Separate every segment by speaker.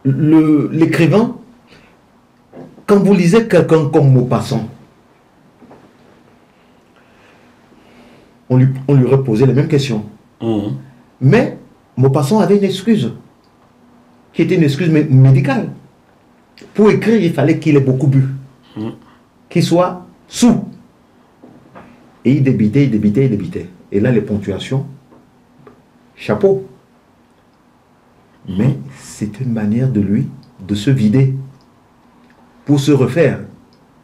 Speaker 1: l'écrivain, quand vous lisez quelqu'un comme Maupassant, on lui reposait les mêmes questions. Mais Maupassant avait une excuse, qui était une excuse médicale. Pour écrire, il fallait qu'il ait beaucoup bu, qu'il soit sous. Et il débitait, il débitait, il débitait. Et là, les ponctuations, chapeau. Mais c'est une manière de lui de se vider, pour se refaire,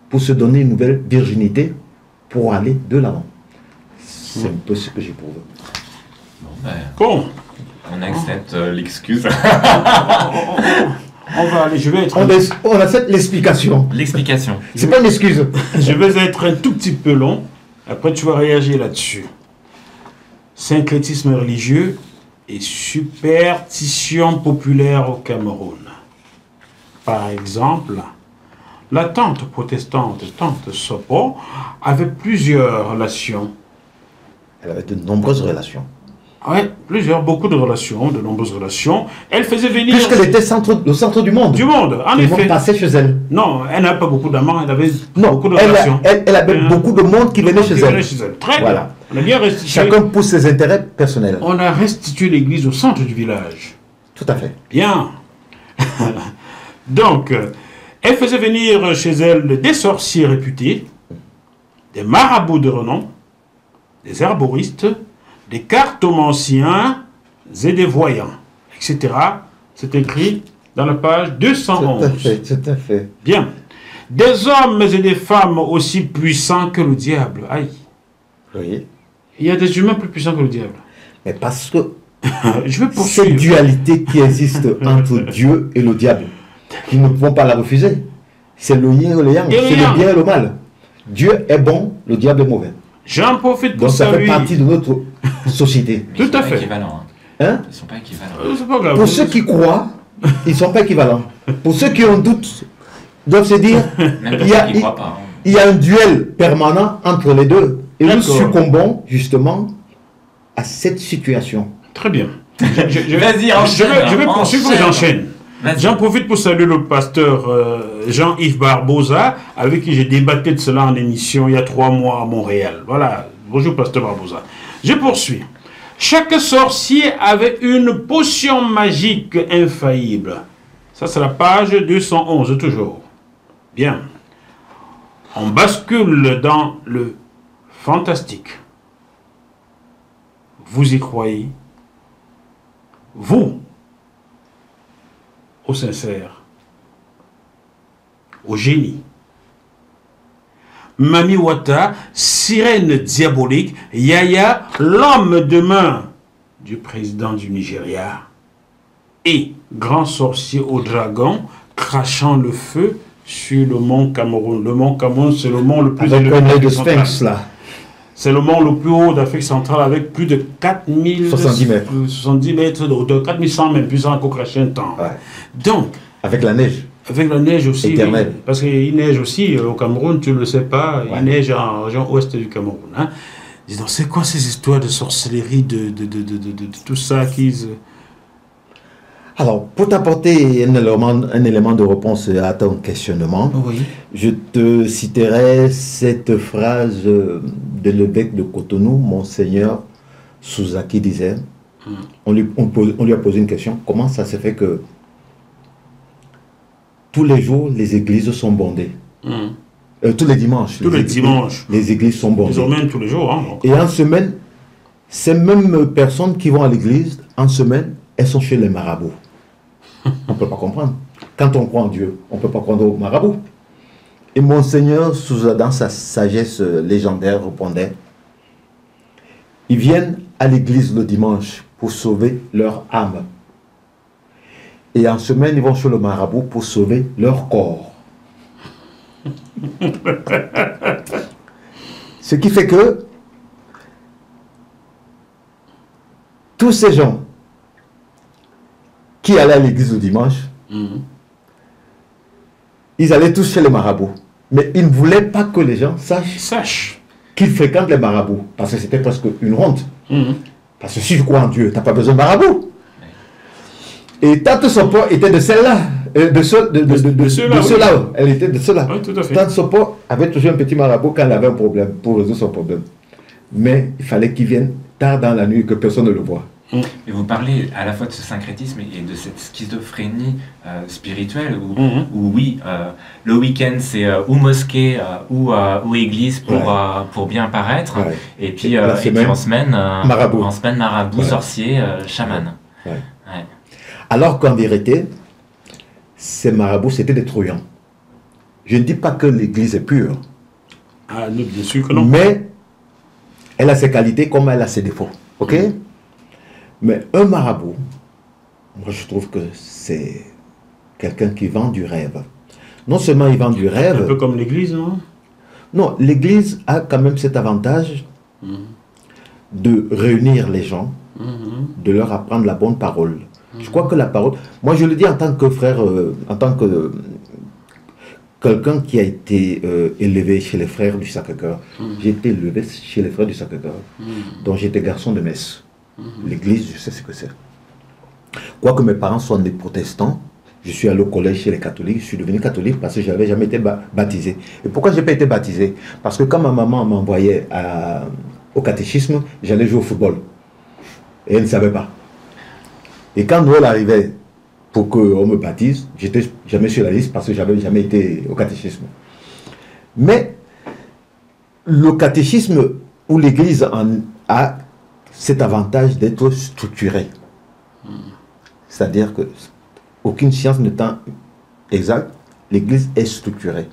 Speaker 1: pour se donner une nouvelle virginité, pour aller de l'avant. C'est un peu ce que j'éprouve.
Speaker 2: Bon.
Speaker 3: On accepte l'excuse.
Speaker 2: On va aller, je vais être...
Speaker 1: On accepte l'explication.
Speaker 3: L'explication.
Speaker 1: C'est pas une excuse.
Speaker 2: Je vais être un tout petit peu long. Après, tu vas réagir là-dessus. Syncrétisme religieux et superstition populaire au Cameroun. Par exemple, la tante protestante, tante Sopo, avait plusieurs relations.
Speaker 1: Elle avait de nombreuses relations.
Speaker 2: Oui, beaucoup de relations, de nombreuses relations. Elle faisait venir...
Speaker 1: Puisqu'elle était le centre du monde.
Speaker 2: Du monde, en effet.
Speaker 1: Le monde passait chez elle.
Speaker 2: Non, elle n'a pas beaucoup d'amants, elle avait beaucoup de
Speaker 1: elle
Speaker 2: relations.
Speaker 1: Elle avait beaucoup de monde qui venait chez elle.
Speaker 2: Très
Speaker 1: voilà.
Speaker 2: bien. On a bien restitué.
Speaker 1: Chacun pour ses intérêts personnels.
Speaker 2: On a restitué l'église au centre du village.
Speaker 1: Tout à fait.
Speaker 2: Bien. Donc, elle faisait venir chez elle des sorciers réputés, des marabouts de renom, des herboristes, des cartomanciens et des voyants, etc. C'est écrit dans la page 211.
Speaker 1: Tout à fait.
Speaker 2: Bien. Des hommes et des femmes aussi puissants que le diable. Aïe.
Speaker 1: Oui.
Speaker 2: Il y a des humains plus puissants que le diable.
Speaker 1: Mais parce que
Speaker 2: je veux poursuivre.
Speaker 1: cette dualité qui existe entre Dieu et le diable, ils ne pouvont pas la refuser. C'est le yin et le yang, c'est le bien et le mal. Dieu est bon, le diable est mauvais.
Speaker 2: J'en profite pour
Speaker 1: donc ça
Speaker 2: saluer...
Speaker 1: fait partie de notre société.
Speaker 3: Ils
Speaker 2: Tout à fait.
Speaker 1: Hein?
Speaker 3: Ils sont pas équivalents.
Speaker 2: C'est pas grave.
Speaker 1: Pour ceux qui croient, ils ne sont pas équivalents. Pour ceux qui ont doute, doivent se dire il y a un duel permanent entre les deux. Et nous succombons justement à cette situation.
Speaker 2: Très bien.
Speaker 3: Vas-y,
Speaker 2: je vais poursuivre et j'enchaîne. J'en profite pour saluer le pasteur Jean-Yves Barbosa, avec qui j'ai débattu de cela en émission il y a 3 mois à Montréal. Voilà. Bonjour, pasteur Barbosa. Je poursuis. Chaque sorcier avait une potion magique infaillible. Ça, c'est la page 211, toujours. Bien. On bascule dans le fantastique. Vous y croyez? Vous, au sincère, au génie. Mami Wata, sirène diabolique, Yaya, l'homme de main du président du Nigeria, et grand sorcier au dragon, crachant le feu sur le mont Cameroun. Le mont Cameroun, c'est le mont le plus élevé
Speaker 1: de Sphinx, là.
Speaker 2: C'est le mont le plus haut d'Afrique centrale avec plus de
Speaker 1: 70 mètres.
Speaker 2: 70 mètres de hauteur, 4100 même, plus encore craché un temps.
Speaker 1: Ouais.
Speaker 2: Donc,
Speaker 1: avec la neige.
Speaker 2: Avec la neige aussi.
Speaker 1: Éternelle.
Speaker 2: Oui, parce qu'il neige aussi au Cameroun, tu ne le sais pas, il neige en région ouest du Cameroun. Hein. Dis donc, c'est quoi ces histoires de sorcellerie, de tout ça qu'ils...
Speaker 1: Alors, pour t'apporter un élément de réponse à ton questionnement,
Speaker 2: oui.
Speaker 1: Je te citerai cette phrase de l'évêque de Cotonou, Monseigneur Souza, qui disait, on lui a posé une question, comment ça se fait que tous les jours, les églises sont bondées tous les dimanches. Les églises sont bondées.
Speaker 2: Désormais, tous les jours. Hein,
Speaker 1: et en semaine, ces mêmes personnes qui vont à l'église, en semaine, elles sont chez les marabouts. On ne peut pas comprendre. Quand on croit en Dieu, on ne peut pas croire aux marabouts. Et Monseigneur Souza, dans sa sagesse légendaire, répondait, ils viennent à l'église le dimanche pour sauver leur âme. Et en semaine, ils vont chez le marabout pour sauver leur corps. Ce qui fait que tous ces gens qui allaient à l'église le dimanche, ils allaient tous chez les marabouts. Mais ils ne voulaient pas que les gens sachent qu'ils fréquentent les marabouts. Parce que c'était presque une honte. Parce que si je crois en Dieu, tu n'as pas besoin de marabout. Et Tante Sopo était de celle-là. De ceux-là. Elle était de ceux-là.
Speaker 2: Oui, tout à fait.
Speaker 1: Tante Sopo avait toujours un petit marabout quand elle avait un problème, pour résoudre son problème. Mais il fallait qu'il vienne tard dans la nuit et que personne ne le voie.
Speaker 3: Et vous parlez à la fois de ce syncrétisme et de cette schizophrénie spirituelle où oui, le week-end c'est ou mosquée ou église pour bien paraître,
Speaker 1: Ouais.
Speaker 3: et puis en semaine marabout, sorcier, chaman.
Speaker 1: Ouais.
Speaker 3: Ouais.
Speaker 1: Alors qu'en vérité, ces marabouts, c'était des truands. Je ne dis pas que l'église est pure,
Speaker 2: Ah, non, bien sûr que non.
Speaker 1: mais elle a ses qualités comme elle a ses défauts. Ok? Mais un marabout, moi je trouve que c'est quelqu'un qui vend du rêve. Non seulement il vend du
Speaker 2: Un
Speaker 1: rêve,
Speaker 2: peu comme l'église, non?
Speaker 1: non, l'église a quand même cet avantage de réunir les gens, de leur apprendre la bonne parole. Je crois que la parole, moi je le dis en tant que frère, en tant que quelqu'un qui a été élevé chez les frères du Sacré-Cœur. J'ai été élevé chez les frères du Sacré-Cœur, dont j'étais garçon de messe. L'église, je sais ce que c'est. Quoique mes parents soient des protestants, je suis allé au collège chez les catholiques, je suis devenu catholique parce que je n'avais jamais été baptisé. Et pourquoi je n'ai pas été baptisé? Parce que quand ma maman m'envoyait au catéchisme, j'allais jouer au football. Et elle ne savait pas. Et quand Noël arrivait pour qu'on me baptise, j'étais jamais sur la liste parce que je n'avais jamais été au catéchisme. Mais le catéchisme ou l'église a cet avantage d'être structuré. C'est-à-dire que aucune science n'étant exacte, l'église est structurée.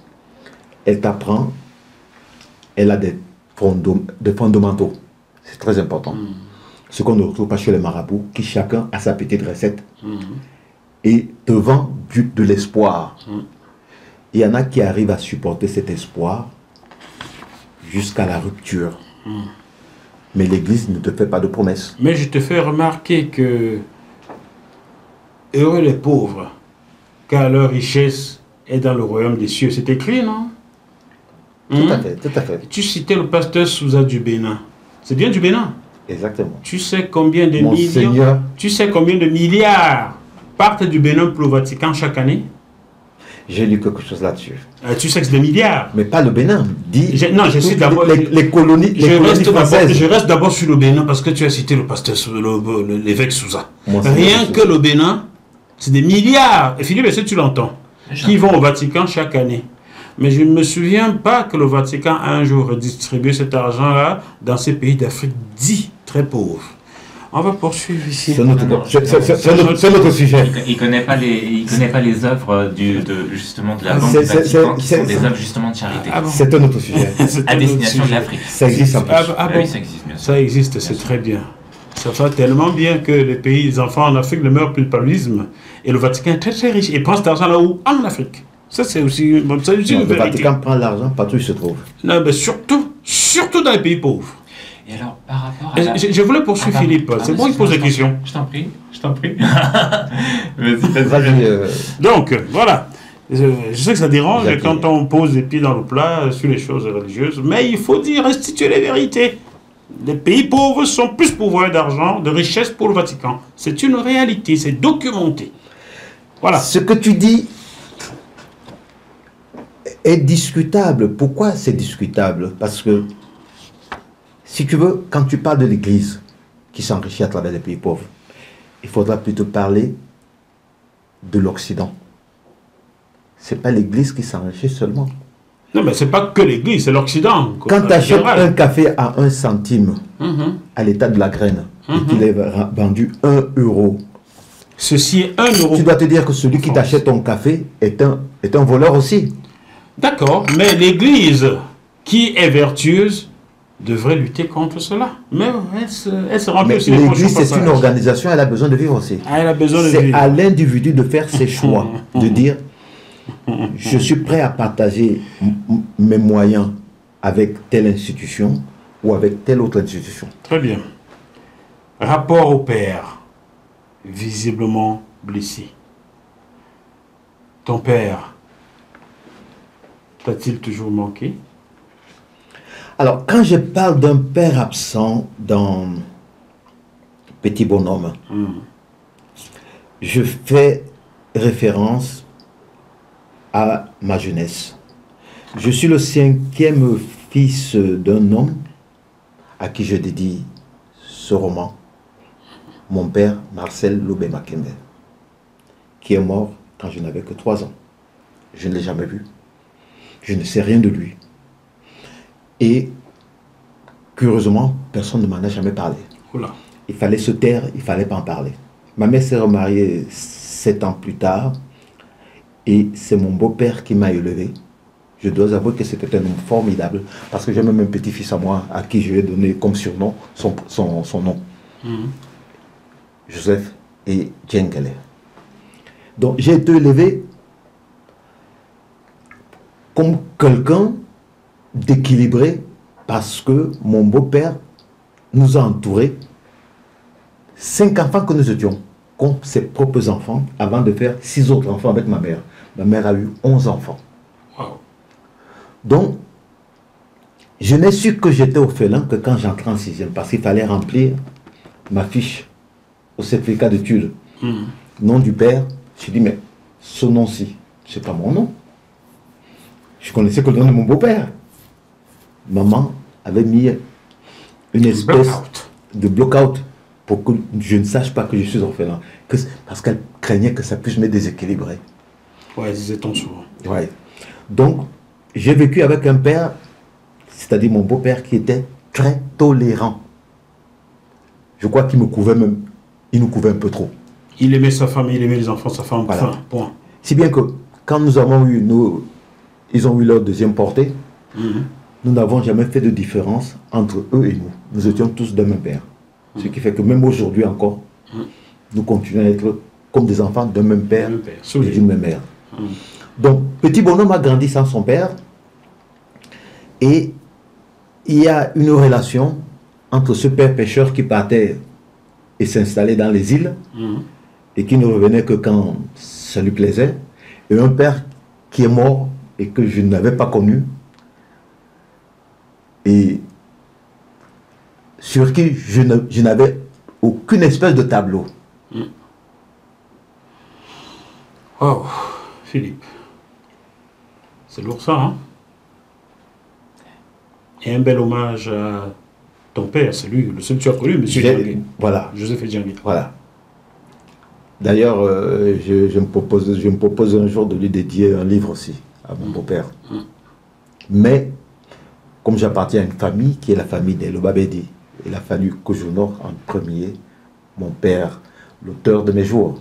Speaker 1: Elle t'apprend, elle a des fondamentaux. C'est très important. Ce qu'on ne retrouve pas chez les marabouts, qui chacun a sa petite recette. Et te vend de l'espoir. Il y en a qui arrivent à supporter cet espoir jusqu'à la rupture. Mais l'église ne te fait pas de promesses.
Speaker 2: Mais je te fais remarquer que heureux les pauvres, car leur richesse est dans le royaume des cieux. C'est écrit, non?
Speaker 1: Tout à fait, tout à fait.
Speaker 2: Tu citais le pasteur Souza du Bénin. C'est bien du Bénin.
Speaker 1: Exactement.
Speaker 2: Tu sais combien de
Speaker 1: Monseigneur,
Speaker 2: tu sais combien de milliards partent du Bénin pour le Vatican chaque année?
Speaker 1: j'ai lu quelque chose là-dessus.
Speaker 2: Tu sais que c'est des milliards.
Speaker 1: Mais pas le Bénin.
Speaker 2: Non, je cite d'abord
Speaker 1: les colonies, françaises.
Speaker 2: Je reste d'abord sur le Bénin parce que tu as cité le pasteur, l'évêque Souza. Rien que le Bénin, c'est des milliards. Et Philippe, est-ce que tu l'entends? Qui vont au Vatican chaque année. Mais je ne me souviens pas que le Vatican a un jour redistribué cet argent-là dans ces pays d'Afrique dits très pauvres. On va poursuivre ici.
Speaker 1: C'est notre sujet.
Speaker 3: Il connaît pas les œuvres justement de la Banque du Vatican, qui sont des œuvres justement de charité.
Speaker 1: C'est un autre sujet.
Speaker 3: À destination de l'Afrique.
Speaker 1: Ça existe en plus.
Speaker 3: Oui, ça existe bien sûr.
Speaker 2: Ça existe, c'est très bien. Ça va tellement bien que les enfants en Afrique ne meurent plus de paludisme. Et le Vatican est très très riche. Et prend cet argent là où? En Afrique. Ça c'est aussi une vérité.
Speaker 1: Le Vatican prend l'argent partout où il se trouve.
Speaker 2: Non, mais surtout dans les pays pauvres.
Speaker 3: Et alors, par rapport à
Speaker 2: je voulais poursuivre Philippe. C'est bon, il pose des questions.
Speaker 3: Je t'en prie.
Speaker 1: Vas-y.
Speaker 2: Donc, voilà. Je sais que ça dérange quand on pose les pieds dans le plat sur les choses religieuses, mais il faut dire, restituer les vérités. Les pays pauvres sont plus pourvoyeurs d'argent, de richesse pour le Vatican. C'est une réalité, c'est documenté. Voilà.
Speaker 1: Ce que tu dis est discutable. Pourquoi c'est discutable? Parce que, si tu veux, quand tu parles de l'Église qui s'enrichit à travers les pays pauvres, il faudra plutôt parler de l'Occident. Ce n'est pas l'Église qui s'enrichit seulement.
Speaker 2: Non, mais ce n'est pas que l'Église, c'est l'Occident.
Speaker 1: Quand tu achètes un café à 1 centime, à l'état de la graine, et qu'il est vendu 1 euro,
Speaker 2: ceci est 1 euro.
Speaker 1: Tu dois te dire que celui qui t'achète ton café est un voleur aussi.
Speaker 2: D'accord, mais l'Église qui est vertueuse devrait lutter contre cela. Mais elle se remplit aussi les poches.
Speaker 1: L'Église, c'est une organisation, elle a besoin de vivre aussi.
Speaker 2: Elle a besoin de vivre.
Speaker 1: C'est à l'individu de faire ses choix, de dire je suis prêt à partager mes moyens avec telle institution ou avec telle autre institution.
Speaker 2: Très bien. Rapport au père, visiblement blessé. Ton père, t'a-t-il toujours manqué?
Speaker 1: Alors, quand je parle d'un père absent dans Petit Bonhomme, je fais référence à ma jeunesse. Je suis le 5e fils d'un homme à qui je dédie ce roman. Mon père, Marcel Lobé Makembe, qui est mort quand je n'avais que 3 ans. Je ne l'ai jamais vu. Je ne sais rien de lui. Et curieusement, personne ne m'en a jamais parlé.
Speaker 2: Oula.
Speaker 1: Il fallait se taire, il ne fallait pas en parler. Ma mère s'est remariée 7 ans plus tard et c'est mon beau-père qui m'a élevé. Je dois avouer que c'était un homme formidable parce que j'ai même un petit-fils à moi à qui je lui ai donné comme surnom son nom. Joseph et Djengele. Donc j'ai été élevé comme quelqu'un d'équilibré parce que mon beau-père nous a entourés, 5 enfants que nous étions, comme ses propres enfants, avant de faire 6 autres enfants avec ma mère. Ma mère a eu 11 enfants.
Speaker 2: Wow.
Speaker 1: Donc, je n'ai su que j'étais orphelin que quand j'entrais en 6e, parce qu'il fallait remplir ma fiche au certificat d'études. Nom du père, je dis, mais ce nom-ci, c'est pas mon nom. Je connaissais que le nom de mon beau-père. Maman avait mis une espèce de block-out pour que je ne sache pas que je suis orphelin. Parce qu'elle craignait que ça puisse me déséquilibrer.
Speaker 2: Ouais, disait-on souvent.
Speaker 1: Ouais. Donc, j'ai vécu avec un père, c'est-à-dire mon beau-père, qui était très tolérant. Je crois qu'il me couvait même, il nous couvait un peu trop.
Speaker 2: Il aimait sa femme, il aimait les enfants, sa femme,
Speaker 1: Voilà.
Speaker 2: point.
Speaker 1: Si bien que quand nous avons eu ils ont eu leur 2e portée, nous n'avons jamais fait de différence entre eux et nous. Nous étions tous d'un même père. Ce qui fait que même aujourd'hui encore, nous continuons à être comme des enfants d'un même père et d'une même mère. Donc, petit bonhomme a grandi sans son père et il y a une relation entre ce père pêcheur qui partait et s'installait dans les îles et qui ne revenait que quand ça lui plaisait, et un père qui est mort et que je n'avais pas connu et sur qui je n'avais aucune espèce de tableau.
Speaker 2: Oh, Philippe. C'est lourd ça, hein? Et un bel hommage à ton père, c'est lui, le seul que tu as connu, M. Djangui.
Speaker 1: Voilà.
Speaker 2: Joseph Djangui.
Speaker 1: Voilà. D'ailleurs, je me propose un jour de lui dédier un livre aussi à mon beau-père. Mais, comme j'appartiens à une famille qui est la famille des Lobabedi, il a fallu que j'honore en premier mon père, l'auteur de mes jours.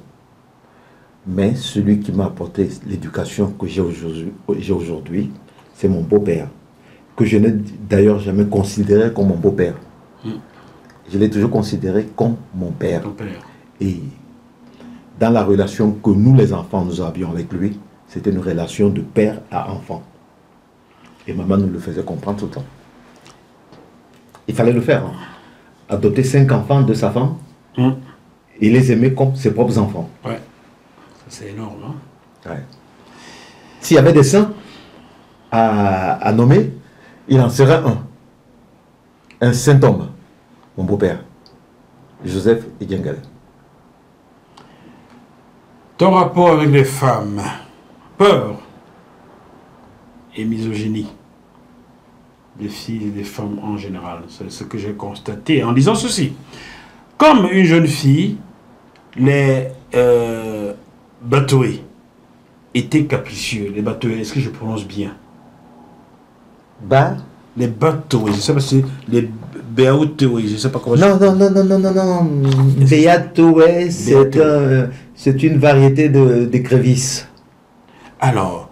Speaker 1: Mais celui qui m'a apporté l'éducation que j'ai aujourd'hui, c'est mon beau-père, que je n'ai d'ailleurs jamais considéré comme mon beau-père. Je l'ai toujours considéré comme mon père.
Speaker 2: Ton père.
Speaker 1: Et dans la relation que nous, les enfants, nous avions avec lui, c'était une relation de père à enfant. Et maman nous le faisait comprendre tout le temps. Il fallait le faire. Hein. Adopter 5 enfants de sa femme et les aimer comme ses propres enfants.
Speaker 2: Ouais. C'est énorme, hein?
Speaker 1: Ouais. S'il y avait des saints à nommer, il en serait un. Un saint homme, mon beau-père, Joseph Djangele.
Speaker 2: Ton rapport avec les femmes, peur et misogynie des filles et des femmes en général, c'est ce que j'ai constaté en disant ceci. Comme une jeune fille, les Batoé étaient capricieux. Les Batoé, est-ce que je prononce bien? Les Batoé, je ne sais pas si les Béautoué, je ne sais pas comment.
Speaker 1: Non. Béatoué, c'est une variété d'écrevisses.
Speaker 2: Alors,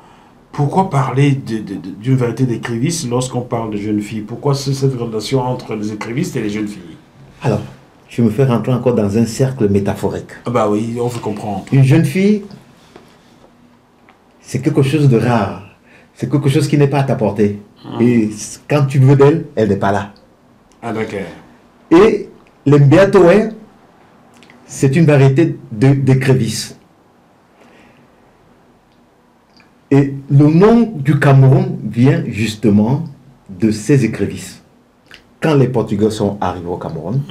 Speaker 2: pourquoi parler d'une variété d'écrevisses lorsqu'on parle de jeunes filles? Pourquoi cette relation entre les écrevisses et les jeunes filles?
Speaker 1: Alors, je me fais rentrer encore dans un cercle métaphorique.
Speaker 2: Ah bah oui, on veut comprendre.
Speaker 1: Une jeune fille, c'est quelque chose de rare. C'est quelque chose qui n'est pas à ta portée. Et quand tu veux d'elle, elle n'est pas là.
Speaker 2: Ah d'accord.
Speaker 1: Et les Mbéatoué, c'est une variété d'écrevisses. Et le nom du Cameroun vient justement de ces écrevisses. Quand les Portugais sont arrivés au Cameroun,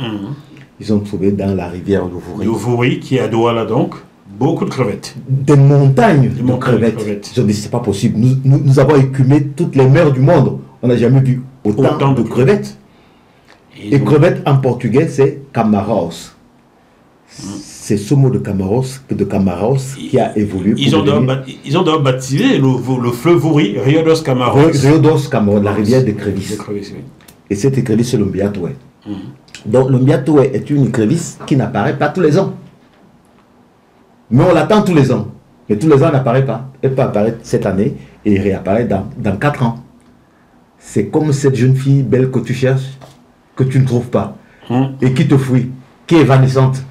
Speaker 1: ils ont trouvé dans la rivière Louvoury.
Speaker 2: Louvoury, qui est à Douala donc. Beaucoup de crevettes.
Speaker 1: Des montagnes de crevettes. Je dis, c'est pas possible. Nous avons écumé toutes les mers du monde. On n'a jamais vu autant de crevettes. Et crevettes en portugais, c'est camaros. C'est ce mot de camaros qui a évolué.
Speaker 2: Ils ont d'ailleurs baptisé le fleuve Rio dos Camaros.
Speaker 1: Rio dos Camaros, la rivière d'écrevisses. Oui. Et cette écrevisse, c'est le Mbiatoé. Donc le Mbiatoé est une écrevisse qui n'apparaît pas tous les ans. Mais on l'attend tous les ans. Mais tous les ans, elle n'apparaît pas. Elle peut apparaître cette année et réapparaît dans 4 ans. C'est comme cette jeune fille belle que tu cherches, que tu ne trouves pas, et qui te fuit, qui est évanescente.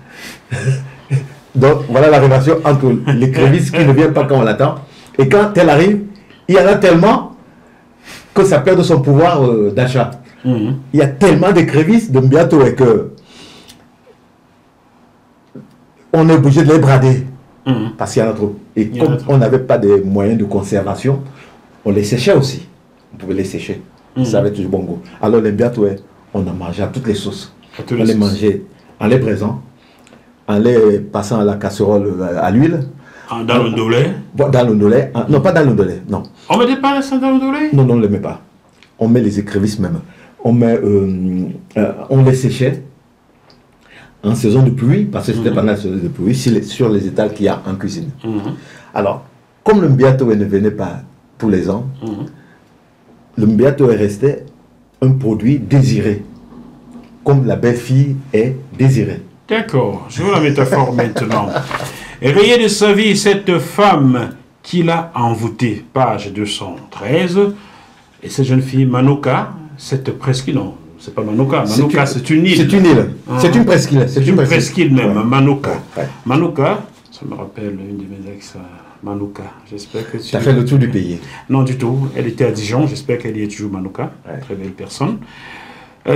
Speaker 1: Donc voilà la relation entre l'écrevisse qui ne vient pas quand on l'attend, et quand elle arrive, il y en a tellement que ça perd de son pouvoir d'achat. Il y a tellement d'écrevisses de Mbiatoé que on est obligé de les brader, parce qu'il y en a trop. Et comme on n'avait pas de moyens de conservation, on les séchait aussi. On pouvait les sécher. Ça avait toujours bon goût. Alors les Mbiatoé, on en mangeait à toutes les sauces. On les mangeait en les braisant, en les passant à la casserole à l'huile.
Speaker 2: Dans le ndolé?
Speaker 1: Dans le ndolé. Non, pas dans le ndolé, non.
Speaker 2: On ne mettait pas ça dans le ndolé?
Speaker 1: Non, on ne les met pas. On met les écrevisses même. On les séchait en saison de pluie, parce que c'était pendant la saison de pluie, sur les étals qu'il y a en cuisine. Alors, comme le Mbiatoé ne venait pas tous les ans, le Mbiatoé restait un produit désiré, comme la belle-fille est désirée.
Speaker 2: D'accord, je vois la métaphore maintenant. Rayée de sa vie, cette femme qui l'a envoûtée, page 213, et cette jeune fille, Manoka, cette presqu'île, non, c'est pas Manoka, Manoka c'est une île.
Speaker 1: C'est une île, c'est une presqu'île.
Speaker 2: C'est une presqu'île même, Manoka.
Speaker 1: Ouais.
Speaker 2: Manoka, ça me rappelle une de mes ex, Manoka. J'espère que tu
Speaker 1: as fait le tour du pays.
Speaker 2: Non, du tout. Elle était à Dijon, j'espère qu'elle y est toujours, Manoka. Très belle personne.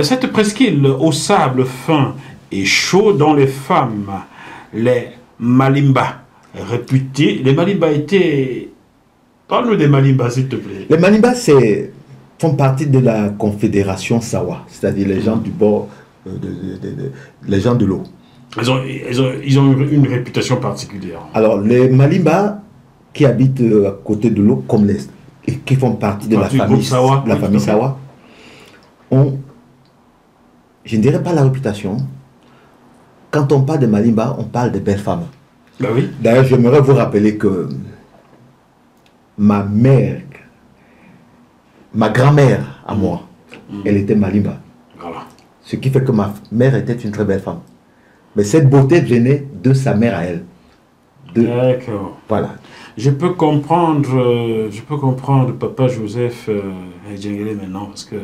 Speaker 2: Cette presqu'île au sable fin et chaud dont les femmes, les Malimba, réputées. Les Malimba étaient... Parle-nous des Malimba, s'il te plaît.
Speaker 1: Les Malimba, font partie de la confédération Sawa, c'est-à-dire les gens du bord, les gens de l'eau.
Speaker 2: Ils ont une réputation particulière.
Speaker 1: Alors, les Malimba qui habitent à côté de l'eau, comme et qui font partie de la famille Sawa, ont, je ne dirais pas la réputation. Quand on parle de Malimba, on parle de belles femmes.
Speaker 2: Ben oui.
Speaker 1: D'ailleurs, j'aimerais vous rappeler que ma grand-mère à moi, elle était Malimba.
Speaker 2: Voilà.
Speaker 1: Ce qui fait que ma mère était une très belle femme. Mais cette beauté venait de sa mère à elle.
Speaker 2: D'accord.
Speaker 1: Voilà.
Speaker 2: Je peux comprendre, Papa Joseph Djengele maintenant, parce que...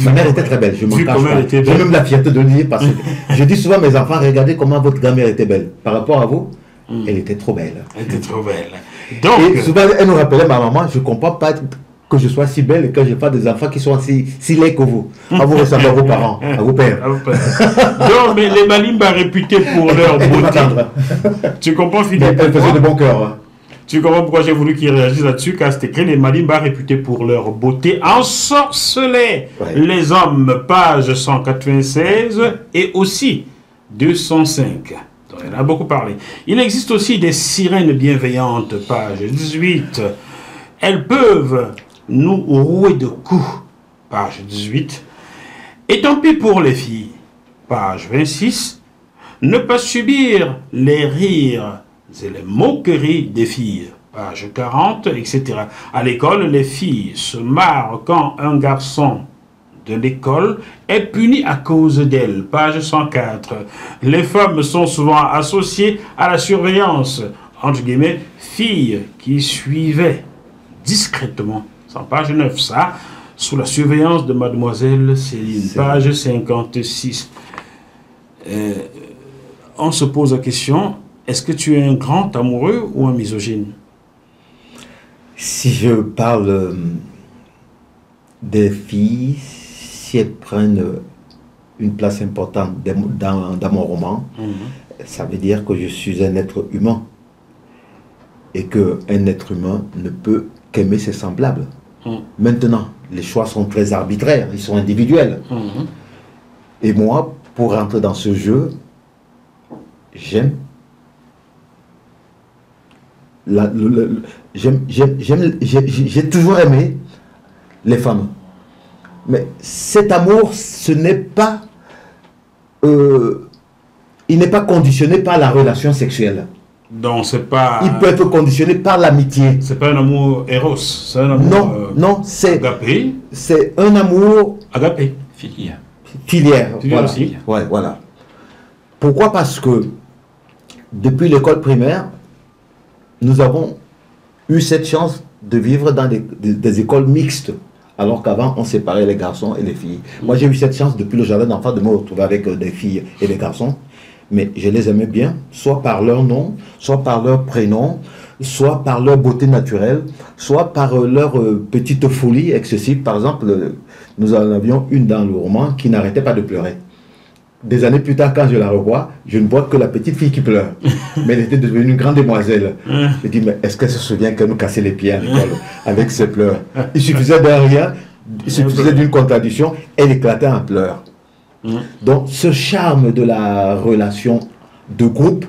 Speaker 1: Ma mère était très belle, je m'en cache pas. J'ai même la fierté de le dire, parce que je dis souvent à mes enfants, regardez comment votre grand-mère était belle. Par rapport à vous, elle était trop belle.
Speaker 2: Elle était trop belle. Donc,
Speaker 1: et souvent, elle nous rappelait, ma maman, je ne comprends pas que je sois si belle et que je n'ai pas des enfants qui sont si laids que vous. À vous ressembler à vos parents, à vos pères.
Speaker 2: Non, mais les Malimba réputés pour leur beauté. Tu comprends, Philippe?
Speaker 1: Elle faisait de bon cœur. Hein.
Speaker 2: Tu comprends pourquoi j'ai voulu qu'ils réagissent là-dessus? Car c'est écrit, les Malimba réputés pour leur beauté ensorcelaient les hommes, page 196 et aussi 205. Donc, il en a beaucoup parlé. Il existe aussi des sirènes bienveillantes, page 18. Elles peuvent nous rouer de coups, page 18. Et tant pis pour les filles, page 26. Ne pas subir les rires et les moqueries des filles, page 40, etc. À l'école, les filles se marrent quand un garçon de l'école est puni à cause d'elle, page 104. Les femmes sont souvent associées à la surveillance, entre guillemets, filles qui suivaient discrètement, c'est en page 9, ça, sous la surveillance de mademoiselle Céline, page 56. On se pose la question, est-ce que tu es un grand amoureux ou un misogyne?
Speaker 1: Si je parle des filles, si elles prennent une place importante dans mon roman, ça veut dire que je suis un être humain. Et qu'un être humain ne peut qu'aimer ses semblables. Maintenant, les choix sont très arbitraires, ils sont individuels. Et moi, pour rentrer dans ce jeu, j'aime j'ai toujours aimé les femmes. Mais cet amour, ce n'est pas... il n'est pas conditionné par la relation sexuelle.
Speaker 2: Donc c'est pas...
Speaker 1: Il peut être conditionné par l'amitié.
Speaker 2: C'est pas un amour éros, c'est un amour...
Speaker 1: Non, non, c'est...
Speaker 2: Agapé.
Speaker 1: C'est un amour...
Speaker 2: Agapé.
Speaker 3: Filière.
Speaker 1: Filière, voilà.
Speaker 2: Aussi.
Speaker 1: Ouais, voilà. Pourquoi? Parce que depuis l'école primaire, nous avons eu cette chance de vivre dans des écoles mixtes, alors qu'avant, on séparait les garçons et les filles. Moi, j'ai eu cette chance depuis le jardin d'enfants de me retrouver avec des filles et des garçons, mais je les aimais bien, soit par leur nom, soit par leur prénom, soit par leur beauté naturelle, soit par leur petite folie excessive. Par exemple, nous en avions une dans le roman qui n'arrêtait pas de pleurer. Des années plus tard, quand je la revois, je ne vois que la petite fille qui pleure. Mais elle était devenue une grande demoiselle. Je dis, mais est-ce qu'elle se souvient qu'elle nous cassait les pieds à l'école avec ses pleurs? Il suffisait d'un rien, il suffisait d'une contradiction, elle éclatait en pleurs. Donc, ce charme de la relation de groupe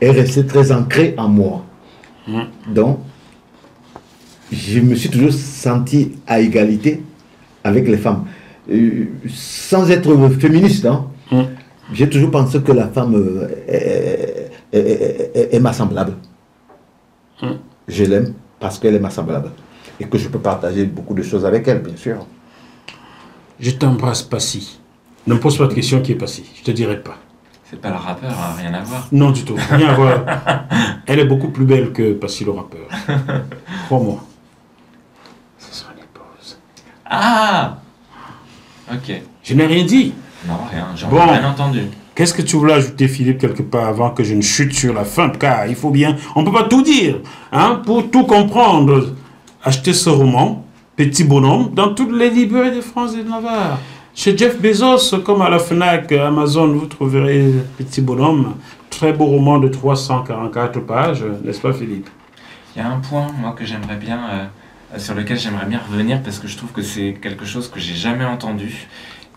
Speaker 1: est resté très ancré en moi. Donc, je me suis toujours senti à égalité avec les femmes. Sans être féministe, hein. J'ai toujours pensé que la femme est ma semblable. Je l'aime parce qu'elle est ma semblable. Et que je peux partager beaucoup de choses avec elle, bien sûr.
Speaker 2: Je t'embrasse, Passy. Ne me pose pas de question qui est Passy. Je te dirai pas.
Speaker 3: C'est pas le rappeur, hein, rien à voir.
Speaker 2: Non, du tout. Rien à voir. Elle est beaucoup plus belle que Passy le rappeur. Crois-moi. Ce sont les pauses.
Speaker 3: Ah! Ok.
Speaker 2: Je n'ai rien dit.
Speaker 3: Non, rien, j'ai
Speaker 2: Bon.
Speaker 3: rien entendu.
Speaker 2: Qu'est-ce que tu voulais ajouter, Philippe, quelque part, avant que je ne chute sur la fin? Car il faut bien... On ne peut pas tout dire. Hein, pour tout comprendre, achetez ce roman, Petit Bonhomme, dans toutes les librairies de France et de Navarre. Chez Jeff Bezos, comme à la FNAC, Amazon, vous trouverez Petit Bonhomme. Très beau roman de 344 pages, n'est-ce pas, Philippe?
Speaker 3: Il y a un point, moi, que j'aimerais bien... sur lequel j'aimerais bien revenir, parce que je trouve que c'est quelque chose que j'ai jamais entendu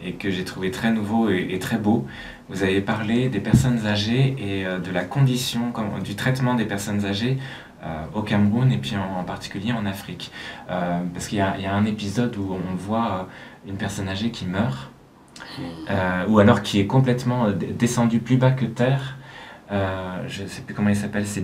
Speaker 3: et que j'ai trouvé très nouveau et très beau. Vous avez parlé des personnes âgées et de la condition, du traitement des personnes âgées au Cameroun et puis en particulier en Afrique. Parce qu'il y a un épisode où on voit une personne âgée qui meurt, ou alors qui est complètement descendue plus bas que terre. Je ne sais plus comment il s'appelle, c'est...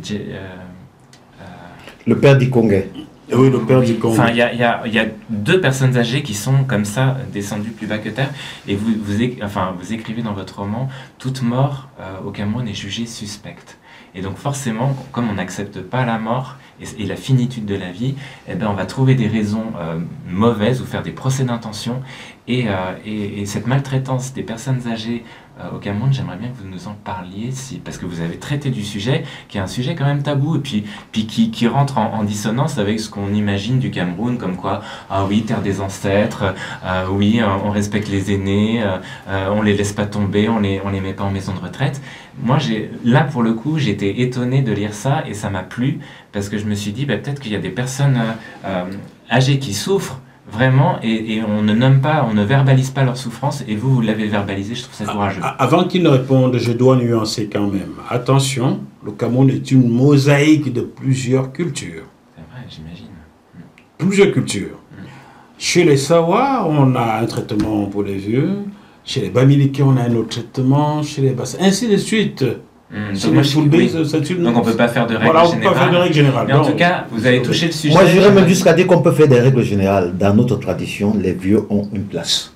Speaker 1: Le père d'Ikongé.
Speaker 2: Oui, le père du Congo.
Speaker 3: Enfin, il y a deux personnes âgées qui sont comme ça, descendues plus bas que terre. Et vous écrivez dans votre roman, toute mort au Cameroun est jugée suspecte. Et donc forcément, comme on n'accepte pas la mort et la finitude de la vie, eh ben, on va trouver des raisons mauvaises ou faire des procès d'intention. Et cette maltraitance des personnes âgées au Cameroun, j'aimerais bien que vous nous en parliez, parce que vous avez traité du sujet, qui est un sujet quand même tabou, et puis qui rentre en dissonance avec ce qu'on imagine du Cameroun, comme quoi, ah oui, terre des ancêtres, oui, on respecte les aînés, on les laisse pas tomber, on les met pas en maison de retraite. Moi, là, pour le coup, j'étais étonné de lire ça, et ça m'a plu, parce que je me suis dit, bah, peut-être qu'il y a des personnes âgées qui souffrent, vraiment, et on ne nomme pas, on ne verbalise pas leur souffrance, et vous l'avez verbalisé, je trouve ça courageux.
Speaker 2: Avant qu'il ne réponde, je dois nuancer quand même. Attention, le Cameroun est une mosaïque de plusieurs cultures.
Speaker 3: C'est vrai, j'imagine.
Speaker 2: Plusieurs cultures. Chez les Sawa, on a un traitement pour les vieux. Chez les Bamileke, on a un autre traitement. Chez les Bassa, ainsi de suite.
Speaker 3: Donc on ne peut pas faire de règles générales.
Speaker 2: On peut pas faire de règles générales.
Speaker 3: Mais en tout cas, vous avez touché le sujet.
Speaker 1: Moi, j'irais même jusqu'à dire qu'on peut faire des règles générales. Dans notre tradition, les vieux ont une place.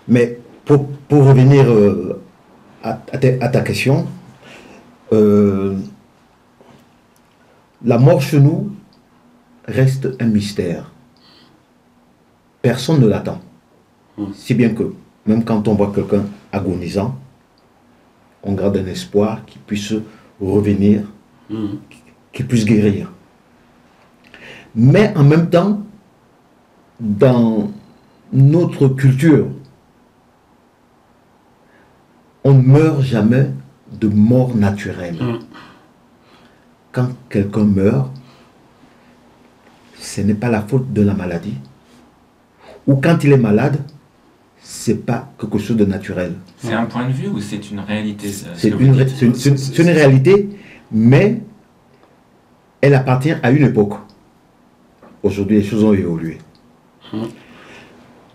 Speaker 1: Mais pour revenir à ta question, la mort chez nous reste un mystère. Personne ne l'attend. Si bien que, même quand on voit quelqu'un agonisant, on garde un espoir qu'il puisse revenir, qu'il puisse guérir. Mais en même temps, dans notre culture, on ne meurt jamais de mort naturelle. Quand quelqu'un meurt, ce n'est pas la faute de la maladie. Ou quand il est malade, c'est pas quelque chose de naturel.
Speaker 3: C'est un point de vue ou c'est une réalité?
Speaker 1: C'est une réalité, mais elle appartient à une époque. Aujourd'hui, les choses ont évolué.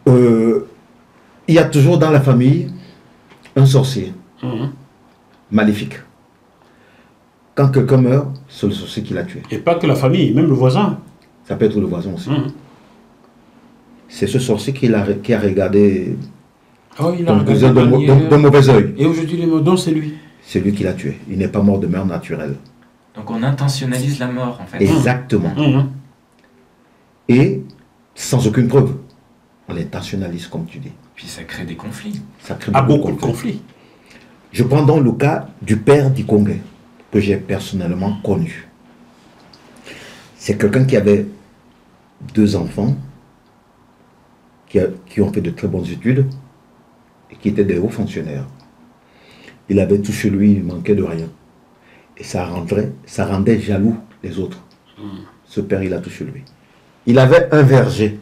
Speaker 1: Il y a toujours dans la famille un sorcier maléfique. Quand quelqu'un meurt, c'est le sorcier qui l'a tué.
Speaker 2: Et pas que la famille, même le voisin.
Speaker 1: Ça peut être le voisin aussi. C'est ce sorcier qui a regardé ton cousin d'un mauvais œil.
Speaker 2: Et aujourd'hui, les mots, c'est lui.
Speaker 1: C'est lui qui l'a tué. Il n'est pas mort de mort naturelle.
Speaker 3: Donc on intentionnalise la mort, en fait.
Speaker 1: Exactement. Et sans aucune preuve. On l'intentionnalise, comme tu dis.
Speaker 3: Puis ça crée des conflits.
Speaker 1: Ça crée
Speaker 2: beaucoup de conflits.
Speaker 1: Je prends donc le cas du père d'Ikongé, que j'ai personnellement connu. C'est quelqu'un qui avait 2 enfants, qui ont fait de très bonnes études, et qui étaient des hauts fonctionnaires. Il avait tout chez lui, il manquait de rien. Et ça rendait jaloux les autres. Ce père, il a tout chez lui. Il avait un verger.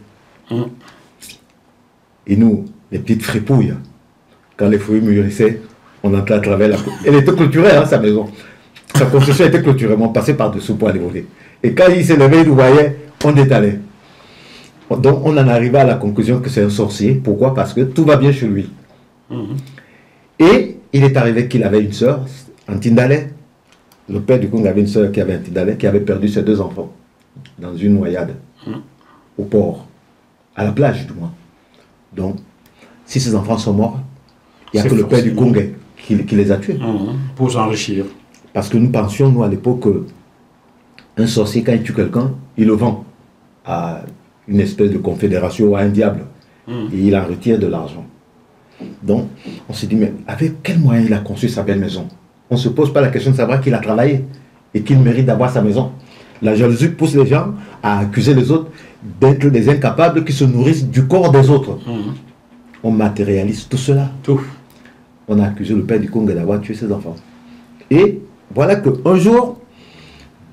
Speaker 1: Et nous, les petites fripouilles, quand les fruits mûrissaient, on entrait à travers la... Elle était clôturée, hein, sa maison. Sa construction était clôturée, on passait par-dessous pour aller voler. Et quand il s'est levé, il nous voyait, on détalait. Donc on en arrivait à la conclusion que c'est un sorcier. Pourquoi? Parce que tout va bien chez lui. Et il est arrivé qu'il avait une sœur, Antindalé. Le père du Congo avait une sœur qui avait Antindalé, qui avait perdu ses 2 enfants dans une noyade au port, à la plage du moins. Donc, si ces enfants sont morts, il n'y a que le père du Congo qui les a tués.
Speaker 2: Pour s'enrichir.
Speaker 1: Parce que nous pensions, nous, à l'époque, qu'un sorcier, quand il tue quelqu'un, il le vend à une espèce de confédération ou à un diable. Et il en retire de l'argent. Donc, on s'est dit, mais avec quel moyen il a conçu sa belle maison? On ne se pose pas la question de savoir qu'il a travaillé et qu'il mérite d'avoir sa maison. La jalousie pousse les gens à accuser les autres d'être des incapables qui se nourrissent du corps des autres. On matérialise tout cela. On a accusé le père du Congo d'avoir tué ses enfants. Et voilà qu'un jour,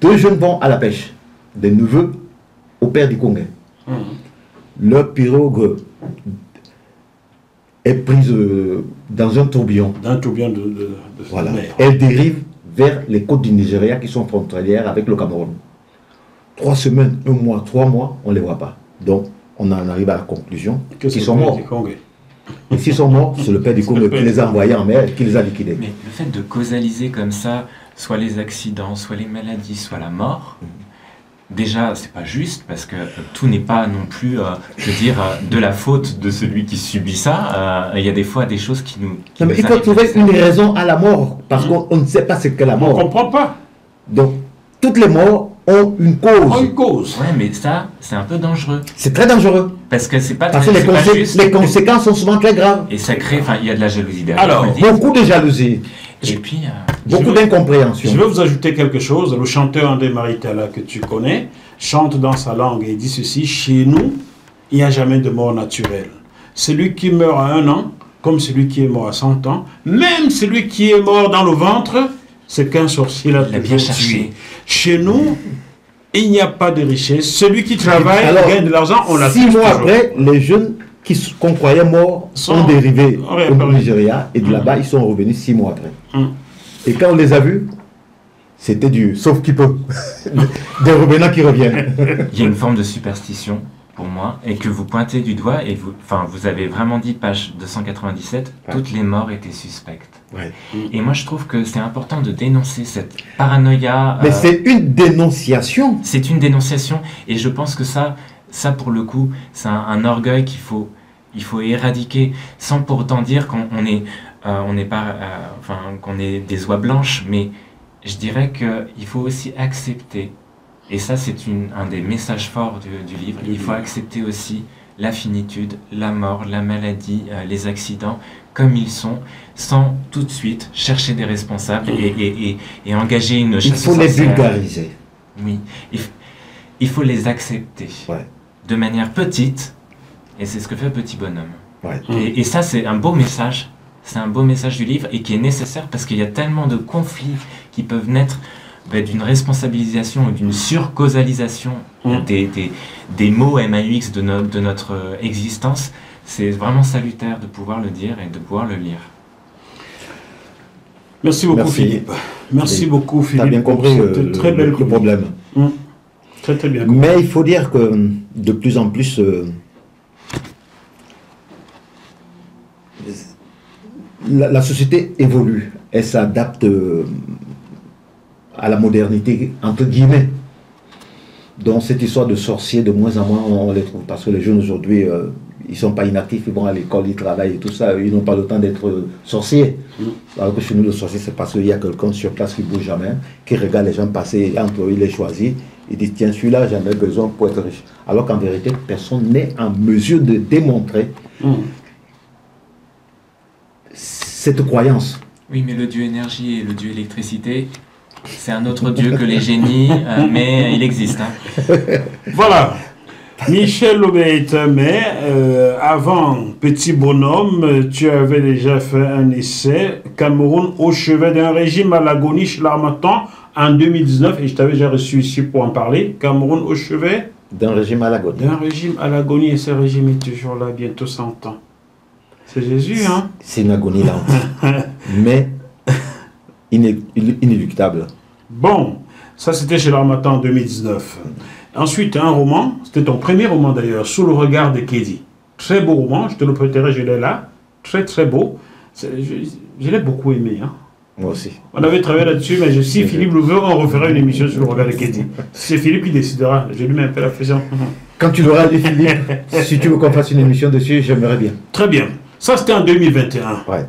Speaker 1: 2 jeunes vont à la pêche, des neveux au père du Congo. Leur pirogue est prise dans un tourbillon.
Speaker 2: Dans un tourbillon de
Speaker 1: voilà.
Speaker 2: mer.
Speaker 1: Elle dérive vers les côtes du Nigeria qui sont frontalières avec le Cameroun. 3 semaines, 1 mois, 3 mois, on ne les voit pas. Donc, on en arrive à la conclusion qu'ils sont morts. Et s'ils sont morts, c'est le père du Congo qui les a envoyés en mer et qui les a liquidés.
Speaker 3: Mais le fait de causaliser comme ça, soit les accidents, soit les maladies, soit la mort, déjà, c'est pas juste parce que tout n'est pas non plus, je veux dire, de la faute de celui qui subit ça. Il y a des fois des choses qui nous.
Speaker 1: Non, mais il faut trouver une raison à la mort parce qu'on ne sait pas ce qu'est la mort.
Speaker 2: On ne comprend pas.
Speaker 1: Donc, toutes les morts ont une cause.
Speaker 2: Une cause.
Speaker 3: Ouais, mais ça, c'est un peu dangereux.
Speaker 1: C'est très dangereux.
Speaker 3: Parce que c'est pas
Speaker 1: parce que les conséquences sont souvent très graves.
Speaker 3: Et ça crée, enfin, il y a de la jalousie derrière.
Speaker 2: Alors,
Speaker 1: beaucoup de jalousie.
Speaker 3: Et puis,
Speaker 1: beaucoup d'incompréhension.
Speaker 2: Je vais vous ajouter quelque chose. Le chanteur André Maritala, que tu connais, chante dans sa langue et dit ceci: chez nous, il n'y a jamais de mort naturelle. Celui qui meurt à 1 an, comme celui qui est mort à 100 ans, même celui qui est mort dans le ventre, c'est qu'un sorcier l'a
Speaker 3: bien cherché.
Speaker 2: Chez nous, il n'y a pas de richesse. Celui qui travaille, gagne de l'argent, on l'a
Speaker 1: 6 mois après, les jeunes qu'on croyait morts sont dérivés au Nigeria et de là-bas, ils sont revenus 6 mois après. Et quand on les a vus, c'était du sauf qui peut, des revenants qui reviennent.
Speaker 3: Il y a une forme de superstition pour moi et que vous pointez du doigt et vous avez vraiment dit, page 297, toutes les morts étaient suspectes. Et moi je trouve que c'est important de dénoncer cette paranoïa.
Speaker 1: Mais c'est une dénonciation.
Speaker 3: C'est une dénonciation et je pense que ça pour le coup, c'est un orgueil qu'il faut éradiquer sans pour autant dire qu'on est qu'on est des oies blanches, mais je dirais qu'il faut aussi accepter, et ça c'est un des messages forts du livre, il faut accepter aussi la finitude, la mort, la maladie, les accidents, comme ils sont, sans tout de suite chercher des responsables et engager une chasse
Speaker 1: Il faut les vulgariser.
Speaker 3: Oui, il faut les accepter de manière petite, et c'est ce que fait Petit Bonhomme. Et ça c'est un beau message. C'est un beau message du livre et qui est nécessaire parce qu'il y a tellement de conflits qui peuvent naître d'une responsabilisation ou d'une surcausalisation des mots MAUX de notre existence. C'est vraiment salutaire de pouvoir le dire et de pouvoir le lire.
Speaker 2: Merci beaucoup Philippe. Merci beaucoup Philippe.
Speaker 1: Tu as bien compris
Speaker 2: très belle
Speaker 1: le problème.
Speaker 2: Très très bien.
Speaker 1: Mais il faut dire que de plus en plus, la société évolue, elle s'adapte à la modernité, entre guillemets. Donc cette histoire de sorciers, de moins en moins, on les trouve, parce que les jeunes aujourd'hui, ils ne sont pas inactifs, ils vont à l'école, ils travaillent et tout ça, ils n'ont pas le temps d'être sorciers. Alors que chez nous, le sorcier, c'est parce qu'il y a quelqu'un sur place qui ne bouge jamais, qui regarde les gens passer, entre eux, il les choisit, il dit, tiens, celui-là, j'en ai besoin pour être riche. Alors qu'en vérité, personne n'est en mesure de démontrer cette croyance.
Speaker 3: Oui, mais le dieu énergie et le dieu électricité, c'est un autre dieu que les génies, mais il existe. Hein.
Speaker 2: Voilà. Michel Lobé-Tamé, avant Petit Bonhomme, tu avais déjà fait un essai, Cameroun au chevet d'un régime à l'agonie chez l'Harmattan en 2019, et je t'avais déjà reçu ici pour en parler. Cameroun au chevet
Speaker 1: d'un régime à l'agonie.
Speaker 2: D'un régime à l'agonie, et ce régime est toujours là, bientôt 100 ans. C'est Jésus, hein?
Speaker 1: C'est une agonie lente, mais inéluctable.
Speaker 2: Bon, ça c'était chez l'Harmattan en 2019. Ensuite, un roman, c'était ton premier roman d'ailleurs, Sous le regard de Kédi. Très beau roman, je te le prêterai, je l'ai là. Très très beau. Je l'ai beaucoup aimé. Hein.
Speaker 1: Moi aussi.
Speaker 2: On avait travaillé là-dessus, mais si Philippe le veut, on refera une émission sur le regard de Kédi. C'est Philippe qui décidera. Je lui mets un peu la pression.
Speaker 1: Quand tu l'auras lu, Philippe, si tu veux qu'on fasse une émission dessus, j'aimerais bien.
Speaker 2: Très bien. Ça, c'était en 2021.
Speaker 1: Ouais.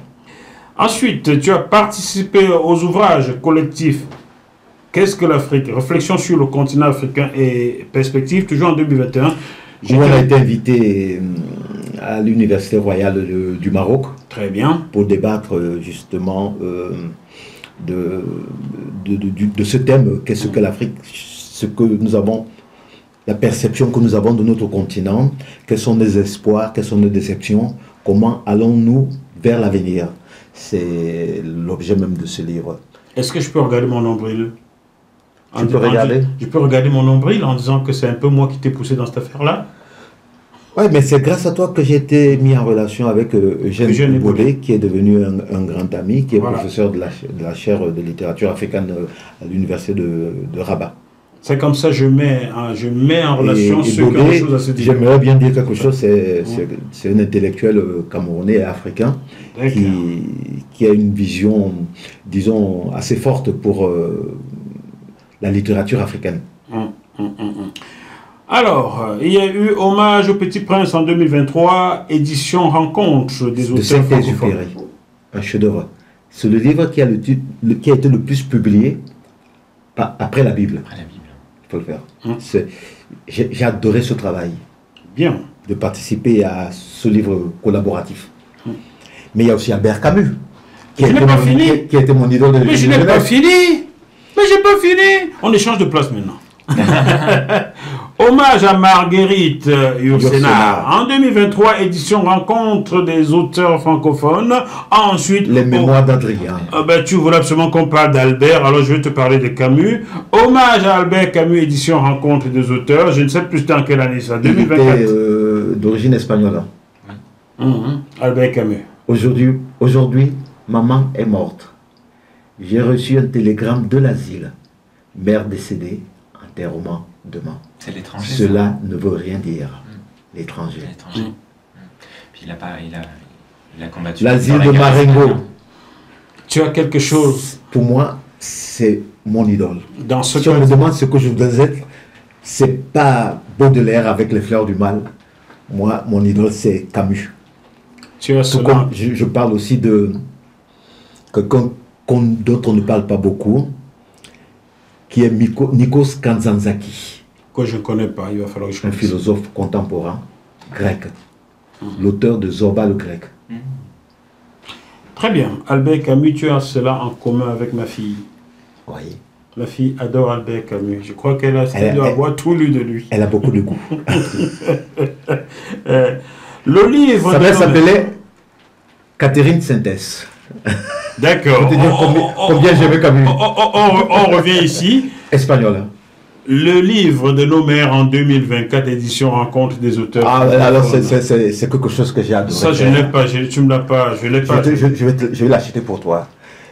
Speaker 2: Ensuite, tu as participé aux ouvrages collectifs Qu'est-ce que l'Afrique? Réflexion sur le continent africain et perspective, toujours en 2021.
Speaker 1: On a été invité à l'Université royale du Maroc.
Speaker 2: Très bien.
Speaker 1: Pour débattre justement de ce thème, qu'est-ce que l'Afrique, ce que nous avons, la perception que nous avons de notre continent, quels sont nos espoirs, quelles sont nos déceptions, comment allons-nous vers l'avenir. C'est l'objet même de ce livre.
Speaker 2: Est-ce que je peux regarder mon nombril?
Speaker 1: Tu peux regarder?
Speaker 2: Je peux regarder mon nombril en disant que c'est un peu moi qui t'ai poussé dans cette affaire-là?
Speaker 1: Oui, mais c'est grâce à toi que j'ai été mis en relation avec Eugène Baudet, qui est devenu un grand ami, qui est professeur de la chaire de littérature africaine à l'université de Rabat.
Speaker 2: C'est comme ça que je mets en relation ceux qui ont des choses à se dire.
Speaker 1: J'aimerais bien dire quelque chose, c'est un intellectuel camerounais et africain qui a une vision, disons, assez forte pour la littérature africaine. Alors, il y a eu hommage au Petit Prince en 2023, édition rencontre des auteurs francophones. Un chef-d'œuvre. C'est le livre qui a été le plus publié après la Bible.
Speaker 3: Après la Bible.
Speaker 1: Il faut le faire. J'ai adoré ce travail.
Speaker 2: Bien.
Speaker 1: De participer à ce livre collaboratif. Mais il y a aussi Albert Camus. Qui a été mon idole de
Speaker 2: Mais je n'ai pas fini. Mais j'ai pas fini. On échange de place maintenant. Hommage à Marguerite Yourcenar en 2023, édition rencontre des auteurs francophones. Ensuite,
Speaker 1: les mémoires d'Adrien.
Speaker 2: Tu voulais absolument qu'on parle d'Albert, alors je vais te parler de Camus. Hommage à Albert Camus, édition rencontre des auteurs. Je ne sais plus dans quelle année ça. 2024.
Speaker 1: D'origine espagnole.
Speaker 2: Albert Camus.
Speaker 1: Aujourd'hui, maman est morte. J'ai reçu un télégramme de l'asile. Mère décédée, enterrement demain.
Speaker 3: C'est l'étranger.
Speaker 1: Cela ne veut rien dire. L'étranger.
Speaker 3: Puis il a combattu.
Speaker 1: L'asile de Marengo.
Speaker 2: Tu as quelque chose.
Speaker 1: Pour moi, c'est mon idole.
Speaker 2: Si
Speaker 1: on me demande ce que je voudrais être, c'est pas Baudelaire avec les fleurs du mal. Moi, mon idole, c'est Camus.
Speaker 2: Tu as
Speaker 1: cela. Je parle aussi de quelqu'un d'autres ne parlent pas beaucoup, qui est Nikos Kazantzakis.
Speaker 2: Que je ne connais pas, il va falloir que je connaisse.
Speaker 1: Un philosophe contemporain grec, l'auteur de Zorba le grec.
Speaker 2: Très bien. Albert Camus, tu as cela en commun avec ma fille.
Speaker 1: Oui.
Speaker 2: Ma fille adore Albert Camus. Je crois qu'elle doit avoir tout lu de lui.
Speaker 1: Elle a beaucoup de goût.
Speaker 2: Le livre...
Speaker 1: Ça s'appelait Catherine Sintès.
Speaker 2: D'accord.
Speaker 1: Combien j'aimais Camus.
Speaker 2: On revient ici.
Speaker 1: Espagnol.
Speaker 2: Le livre de nos mères en 2024, édition rencontre des auteurs.
Speaker 1: Alors c'est quelque chose que j'ai adoré.
Speaker 2: Ça, je ne l'ai pas. Tu me l'as pas. Je l'ai pas.
Speaker 1: Je vais l'acheter pour toi.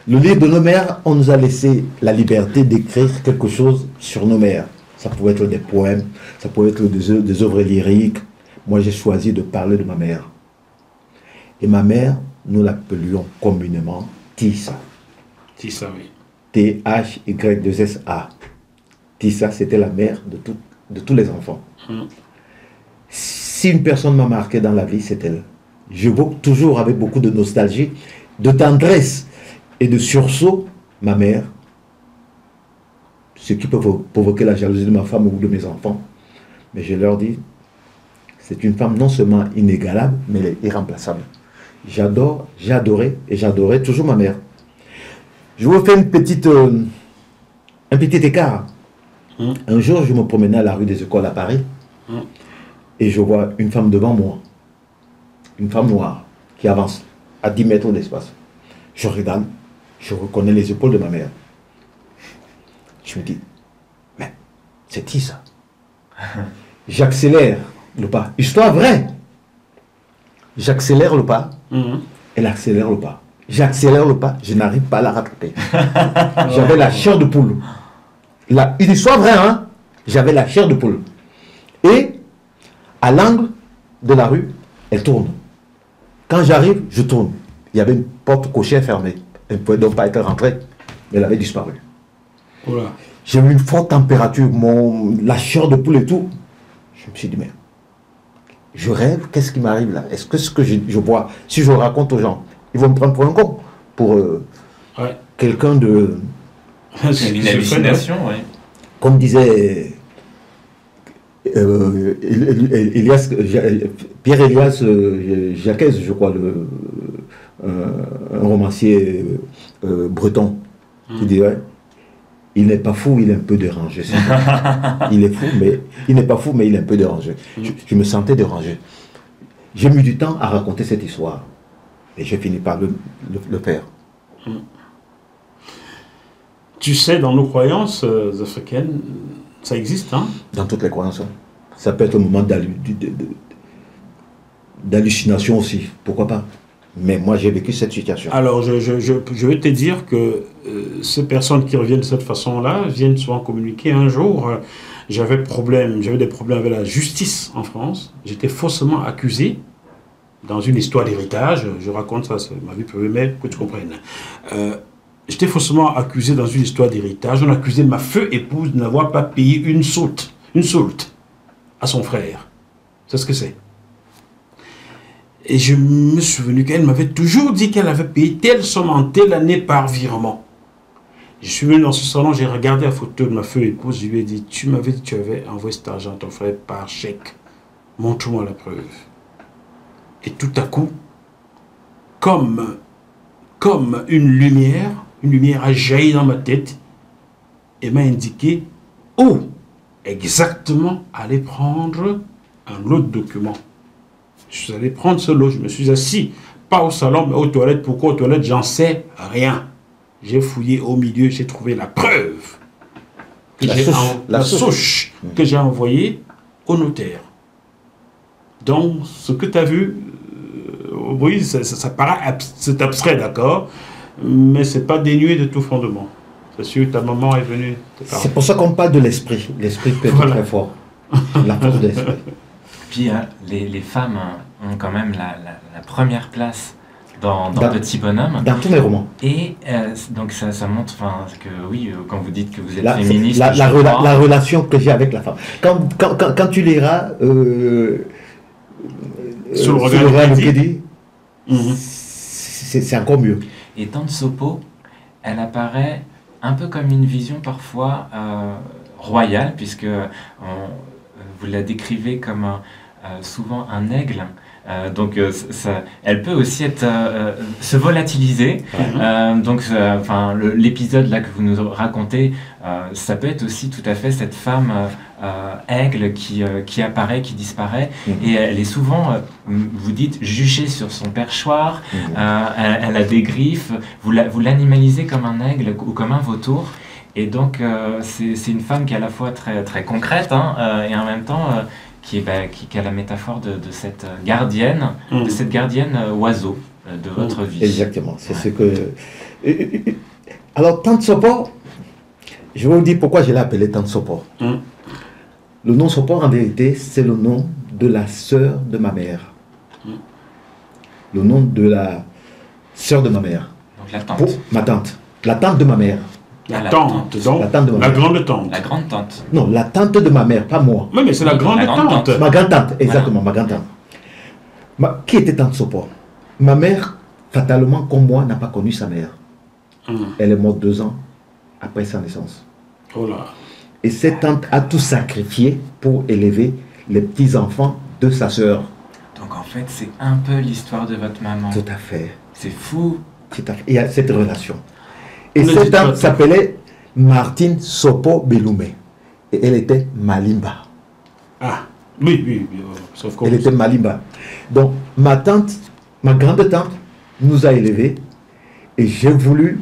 Speaker 1: Le livre de nos mères, on nous a laissé la liberté d'écrire quelque chose sur nos mères. Ça pouvait être des poèmes, ça pouvait être des œuvres lyriques. Moi, j'ai choisi de parler de ma mère. Et ma mère, nous l'appelions communément Tissa.
Speaker 2: Tissa, oui.
Speaker 1: T-H-Y-2-S-A. Tissa, c'était la mère de tous les enfants. Si une personne m'a marqué dans la vie, c'est elle. J'évoque toujours avec beaucoup de nostalgie, de tendresse et de sursaut ma mère. Ce qui peut provoquer la jalousie de ma femme ou de mes enfants. Mais je leur dis, c'est une femme non seulement inégalable, mais elle est irremplaçable. J'adore, j'ai adoré et j'adorais toujours ma mère. Je vous fais un petit écart. Un jour, je me promenais à la rue des Écoles à Paris et je vois une femme devant moi, une femme noire qui avance à 10 mètres d'espace. Je regarde, je reconnais les épaules de ma mère. Je me dis, mais c'est qui ça? J'accélère le pas. Histoire vraie. J'accélère le pas, elle accélère le pas. J'accélère le pas, je n'arrive pas à la rattraper. J'avais la chair de poule. Une histoire vraie, hein? J'avais la chair de poule. Et à l'angle de la rue, elle tourne. Quand j'arrive, je tourne. Il y avait une porte cochère fermée. Elle ne pouvait donc pas être rentrée. Mais elle avait disparu.
Speaker 2: Voilà.
Speaker 1: J'ai eu une forte température, la chair de poule et tout. Je me suis dit, mais je rêve, qu'est-ce qui m'arrive là? Est-ce que ce que je vois, si je raconte aux gens, ils vont me prendre pour un con? Pour quelqu'un de...
Speaker 3: C'est une hallucination, oui.
Speaker 1: Comme disait Pierre-Elias Jacques, je crois, un romancier breton, qui dirait, il n'est pas fou, il est un peu dérangé. Il est fou, mais il n'est pas fou, mais il est un peu dérangé. Je me sentais dérangé. J'ai mis du temps à raconter cette histoire. Et j'ai fini par le faire.
Speaker 2: Tu sais, dans nos croyances africaines, ça existe, hein?
Speaker 1: Dans toutes les croyances. Ça peut être un moment d'hallucination aussi. Pourquoi pas? Mais moi, j'ai vécu cette situation.
Speaker 2: Alors, je vais te dire que ces personnes qui reviennent de cette façon-là viennent souvent communiquer. Un jour, j'avais des problèmes avec la justice en France. J'étais faussement accusé dans une histoire d'héritage. Je raconte ça, c'est ma vie privée, mais que tu comprennes. J'étais faussement accusé dans une histoire d'héritage. On accusait ma feu épouse de n'avoir pas payé une soulte à son frère. C'est ce que c'est. Et je me suis souvenu qu'elle m'avait toujours dit qu'elle avait payé telle somme en telle année par virement. Je suis venu dans ce salon, j'ai regardé la photo de ma feu épouse, je lui ai dit, tu m'avais dit que tu avais envoyé cet argent à ton frère par chèque. Montre-moi la preuve. Et tout à coup, comme une lumière a jailli dans ma tête et m'a indiqué où exactement aller prendre un autre document. Je suis allé prendre ce lot, je me suis assis, pas au salon, mais aux toilettes. Pourquoi aux toilettes? J'en sais rien. J'ai fouillé au milieu, j'ai trouvé la preuve. La souche que j'ai envoyée au notaire. Donc, ce que tu as vu, oui, ça paraît c'est abstrait, d'accord, mais c'est pas dénué de tout fondement. C'est sûr que ta maman est venue.
Speaker 1: C'est pour ça qu'on parle de l'esprit. L'esprit peut être très fort. La force de l'esprit.
Speaker 3: Puis les femmes ont quand même la première place dans Petit Bonhomme.
Speaker 1: Dans tous les romans.
Speaker 3: Et donc ça montre que oui, quand vous dites que vous êtes féministe...
Speaker 1: La relation que j'ai avec la femme. Quand tu liras
Speaker 2: Sous le regard de
Speaker 1: Kédi, c'est encore mieux.
Speaker 3: Et Tante Sopo, elle apparaît un peu comme une vision parfois royale, puisque vous la décrivez comme souvent un aigle. Donc elle peut aussi se volatiliser. Donc l'épisode là que vous nous racontez, ça peut être aussi tout à fait cette femme aigle qui apparaît, qui disparaît, et elle est souvent, vous dites, juchée sur son perchoir. Elle a des griffes. Vous l'animalisez comme un aigle ou comme un vautour. Et donc c'est une femme qui est à la fois très très concrète, et en même temps qui a la métaphore de cette gardienne, oiseau de votre vie.
Speaker 1: Exactement, c'est ce que... Alors, Tante Sopo, je vais vous dire pourquoi je l'ai appelé Tante Sopo. Le nom Sopo, en vérité, c'est le nom de la sœur de ma mère. Le nom de la sœur de ma mère.
Speaker 3: Donc la tante.
Speaker 1: Ma tante. La tante de ma mère.
Speaker 2: La tante, donc.
Speaker 1: La tante de ma mère.
Speaker 2: Grande tante.
Speaker 3: La grande tante.
Speaker 1: Non, la tante de ma mère, pas moi.
Speaker 2: Oui, mais c'est la grande tante.
Speaker 1: Ma grand-tante, exactement, ma grand-tante. Qui était Tante Sopo? Ma mère, fatalement, comme moi, n'a pas connu sa mère. Elle est morte 2 ans après sa naissance.
Speaker 2: Oh là.
Speaker 1: Et cette tante a tout sacrifié pour élever les petits-enfants de sa sœur.
Speaker 3: Donc en fait, c'est un peu l'histoire de votre maman.
Speaker 1: Tout à fait.
Speaker 3: C'est fou.
Speaker 1: Tout à fait. Il y a cette relation. Et cette tante s'appelait Martine Sopo Beloumé. Et elle était Malimba.
Speaker 2: Ah, oui. Sauf
Speaker 1: elle était Malimba. Donc, ma tante, ma grande-tante, nous a élevés. Et j'ai voulu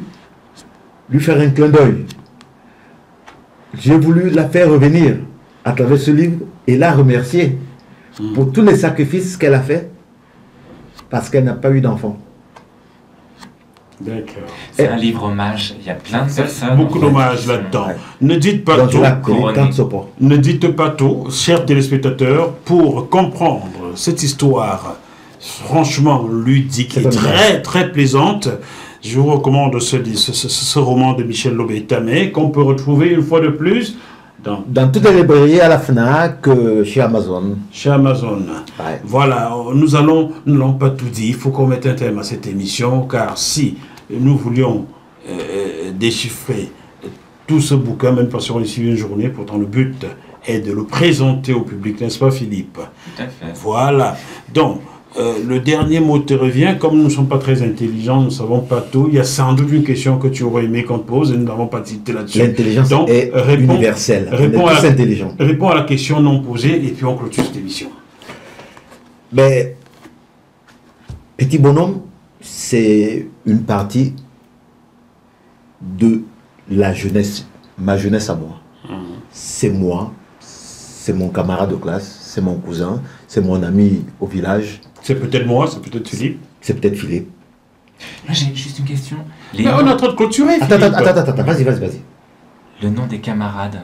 Speaker 1: lui faire un clin d'œil. J'ai voulu la faire revenir à travers ce livre et la remercier pour tous les sacrifices qu'elle a fait parce qu'elle n'a pas eu d'enfant.
Speaker 2: D'accord.
Speaker 3: C'est un livre hommage. Il y a plein de personnes.
Speaker 2: Beaucoup d'hommages là-dedans.
Speaker 1: Ouais.
Speaker 2: Ne dites pas
Speaker 1: Donc,
Speaker 2: tout.
Speaker 1: Ne
Speaker 2: dites pas tout, chers téléspectateurs, pour comprendre cette histoire franchement ludique et très très plaisante. Je vous recommande ce roman de Michel Lobé-Tamé qu'on peut retrouver une fois de plus
Speaker 1: dans toutes les librairies, à la FNAC, chez Amazon.
Speaker 2: Chez Amazon.
Speaker 1: Ouais.
Speaker 2: Voilà, nous n'allons pas tout dire. Il faut qu'on mette un thème à cette émission, car si nous voulions déchiffrer tout ce bouquin, même passerons ici une journée, pourtant le but est de le présenter au public, n'est-ce pas Philippe?
Speaker 3: Tout à fait.
Speaker 2: Voilà. Donc, le dernier mot te revient. Comme nous ne sommes pas très intelligents, nous ne savons pas tout. Il y a sans doute une question que tu aurais aimé qu'on te pose et nous n'avons pas cité là-dessus.
Speaker 1: L'intelligence est universelle.
Speaker 2: Réponds à la question non posée et puis on clôture cette émission.
Speaker 1: Mais, Petit Bonhomme, c'est une partie de la jeunesse, ma jeunesse à moi. C'est moi, c'est mon camarade de classe, c'est mon cousin, c'est mon ami au village.
Speaker 2: C'est peut-être moi, c'est peut-être Philippe.
Speaker 1: C'est peut-être Philippe.
Speaker 3: Moi j'ai juste une question.
Speaker 2: Mais on est en train de clôturer.
Speaker 1: Attends, vas-y.
Speaker 3: Le nom des camarades.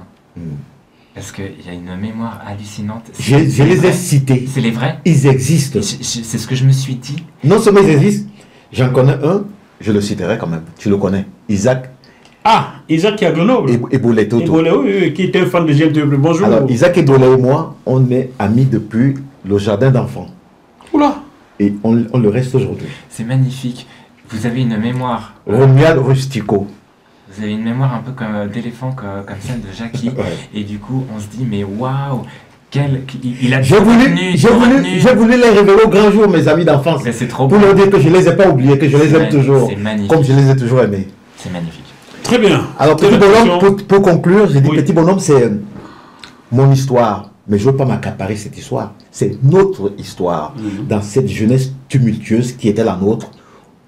Speaker 3: Parce qu'il y a une mémoire hallucinante.
Speaker 1: Je les ai cités.
Speaker 3: C'est les vrais?
Speaker 1: Ils existent.
Speaker 3: C'est ce que je me suis dit.
Speaker 1: Non seulement ils existent, j'en connais un, je le citerai quand même. Tu le connais, Isaac.
Speaker 2: Ah, Isaac qui est à Grenoble.
Speaker 1: Eboulé Toto.
Speaker 2: Oui, qui était un fan de GMTV. Bonjour.
Speaker 1: Alors, Isaac Eboulé et moi, on est amis depuis le jardin d'enfants.
Speaker 2: Oula.
Speaker 1: Et on le reste aujourd'hui.
Speaker 3: C'est magnifique. Vous avez une mémoire.
Speaker 1: Romuald Rustico.
Speaker 3: Vous avez une mémoire un peu comme d'éléphant, comme celle de Jackie.
Speaker 1: Ouais.
Speaker 3: Et du coup, on se dit, mais waouh, il a
Speaker 1: J'ai voulu les révéler au grand jour, mes amis d'enfance.
Speaker 3: C'est trop
Speaker 1: pour
Speaker 3: beau.
Speaker 1: leur dire que je ne les ai pas oubliés, que je les aime toujours.
Speaker 3: C'est magnifique.
Speaker 1: Comme je les ai toujours aimés.
Speaker 3: C'est magnifique.
Speaker 2: Très bien.
Speaker 1: Alors, Petit Bonhomme, pour conclure, j'ai dit
Speaker 2: Oui.
Speaker 1: Petit Bonhomme, c'est mon histoire. Mais je ne veux pas m'accaparer cette histoire. C'est notre histoire. Dans cette jeunesse tumultueuse qui était la nôtre,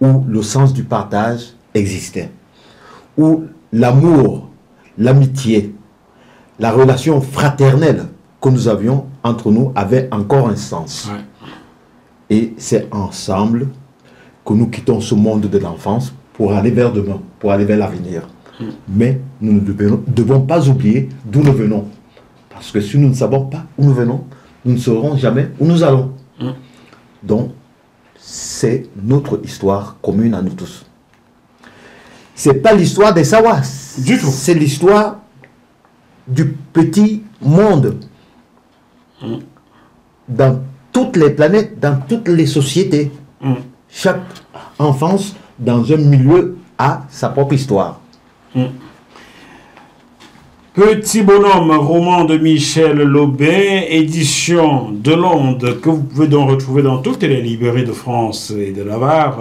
Speaker 1: où le sens du partage existait. Où l'amour, l'amitié, la relation fraternelle que nous avions entre nous avait encore un sens.
Speaker 2: Ouais.
Speaker 1: Et c'est ensemble que nous quittons ce monde de l'enfance pour aller vers demain, pour aller vers l'avenir. Mais nous ne devons pas oublier d'où nous venons. Parce que si nous ne savons pas où nous venons, nous ne saurons jamais où nous allons. Donc, c'est notre histoire commune à nous tous. Ce n'est pas l'histoire des Sawas.
Speaker 2: Du tout.
Speaker 1: C'est l'histoire du petit monde. Dans toutes les planètes, dans toutes les sociétés. Chaque enfance, dans un milieu, a sa propre histoire.
Speaker 2: Petit Bonhomme, roman de Michel Lobé, édition de Londres, que vous pouvez donc retrouver dans toutes les librairies de France et de Navarre.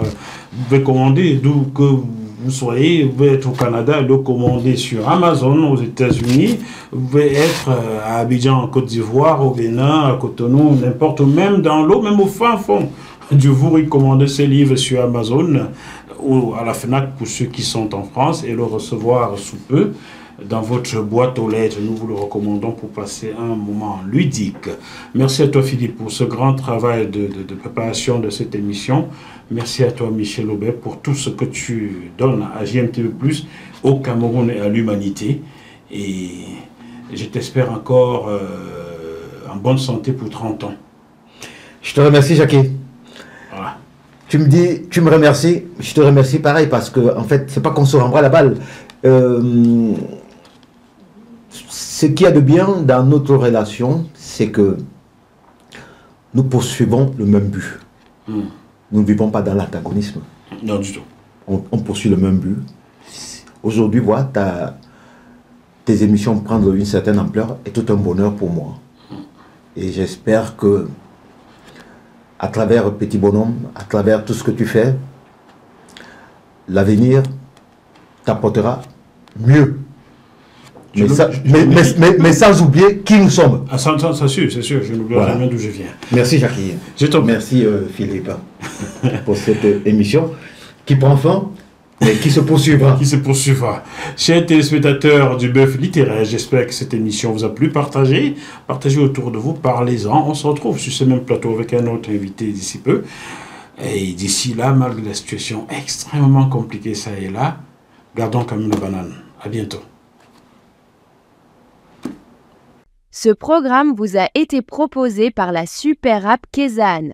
Speaker 2: Vous pouvez commander d'où que vous soyez, vous pouvez être au Canada, le commander sur Amazon aux États-Unis, vous pouvez être à Abidjan, en Côte d'Ivoire, au Bénin, à Cotonou, n'importe où, même dans l'eau, même au fin fond du vous commander ces livres sur Amazon ou à la FNAC pour ceux qui sont en France et le recevoir sous peu dans votre boîte aux lettres. Nous vous le recommandons pour passer un moment ludique. Merci à toi Philippe pour ce grand travail de préparation de cette émission. Merci à toi Michel Aubert pour tout ce que tu donnes à JMTV+, au Cameroun et à l'humanité. Et je t'espère encore en bonne santé pour 30 ans.
Speaker 1: Je te remercie, Jackie.
Speaker 2: Voilà.
Speaker 1: Tu me remercies, je te remercie pareil, parce que, en fait, c'est pas qu'on se renvoie la balle. Ce qu'il y a de bien dans notre relation, c'est que nous poursuivons le même but. Nous ne vivons pas dans l'antagonisme.
Speaker 2: Non, du tout.
Speaker 1: On poursuit le même but. Aujourd'hui, voilà, tes émissions prendre une certaine ampleur est tout un bonheur pour moi. Et j'espère que, à travers Petit Bonhomme, à travers tout ce que tu fais, l'avenir t'apportera mieux. Mais sans oublier qui nous sommes.
Speaker 2: Ah, ça, c'est sûr, je n'oublie jamais d'où je viens.
Speaker 1: Merci Jackie. Merci Philippe pour cette émission qui prend fin, mais qui se poursuivra.
Speaker 2: Qui se poursuivra. Chers téléspectateurs du Bœuf littéraire, j'espère que cette émission vous a plu. Partagez autour de vous, parlez-en. On se retrouve sur ce même plateau avec un autre invité d'ici peu. Et d'ici là, malgré la situation extrêmement compliquée ça et là, gardons quand même la banane. À bientôt.
Speaker 4: Ce programme vous a été proposé par la super app Kezan.